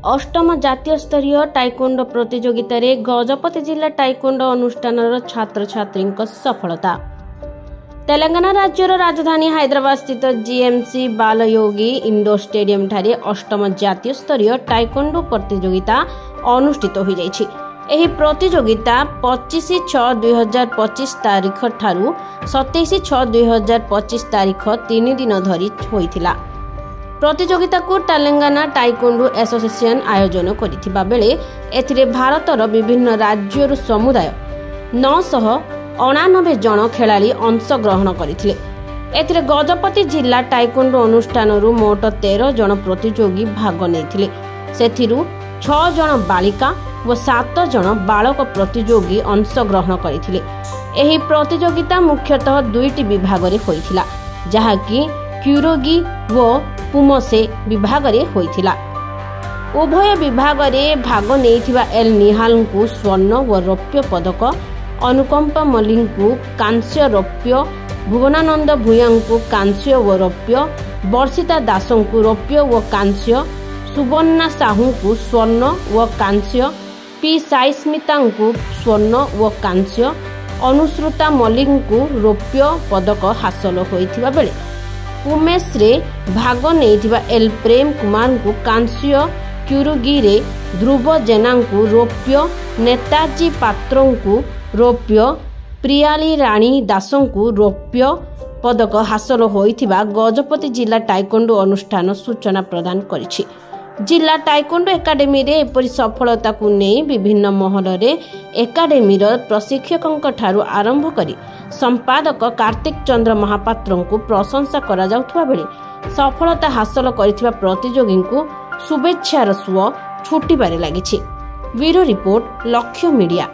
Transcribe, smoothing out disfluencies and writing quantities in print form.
अष्टम जातीय स्तरीय टाइकोंडो प्रतियोगिता रे गजपति जिला टाइकोंडो अनुष्ठान छात्र छात्री सफलता। तेलंगाना राज्यर राजधानी हैदराबाद स्थित जीएमसी बालयोगी इंडोर स्टेडियम ठारे अष्टम जातीय स्तरीय टाइकोंडो प्रतियोगिता अनुष्ठित हो जाइछि। एही प्रतियोगिता 25/6/2025 तारीख ठारू 27/6/2025 तारीख 3 दिन धरी होइथिला। प्रतियोगिता को तेलंगाना टाइकोंडो एसोसिएशन आयोजन करिथिबा बेले एथिरे भारतर विभिन्न राज्यर समुदाय 999 जन खेलाड़ी अंशग्रहण करथिले। एथिरे गजपति जिला टाइकोंडो अनुष्ठान मोट 13 जन प्रतियोगी भाग नेथिले। सेथिरु 6 जन बालिका व 7 जन बालक प्रतियोगी अंशग्रहण करथिले। एही प्रतियोगिता मुख्यतः दुईटी विभाग रे होइथिला, जहाकी क्यूरोगी व पुमसे विभाग रे होइथिला। उभय विभाग रे भाग नेइथिबा एल निहाल को स्वर्ण व रौप्य पदक, अनुकंपा मलिक को कांस्य रौप्य, भुवनानंद भूया को कांस्य व रौप्य, वर्षिता दास को रौप्य व कांस्य, सुवर्णा साहू को स्वर्ण व कांस्य, पी साईस्मिता को स्वर्ण व कांस्य, अनुश्रुता मलिक को रौप्य पदक हासिल होइथिबा बेले उमेश रे भाग नेइथिबा एल प्रेम कुमार को कांस्य, क्यूरोगी रे ध्रुव जेना को रौप्य, नेताजी पात्र को रौप्य, प्रियाली राणी दास को रौप्य पदक हासिल होइथिबा गजपति जिला टाइकोंडो अनुष्ठान सूचना प्रदान करिछि। जिला टाइकोंडो एकाडेमी रे एपरि सफलता को नहीं विभिन्न महल रे एकाडेमी प्रशिक्षकों ठारू आरंभ करी संपादक कार्तिक चंद्र महापात्र को प्रशंसा करा जाउथबा बेले सफलता हासिल करिथिबा प्रतियोगी को शुभेच्छार सुओ छुटिबारे लागिछि। ब्यूरो रिपोर्ट, लक्ष्य मीडिया।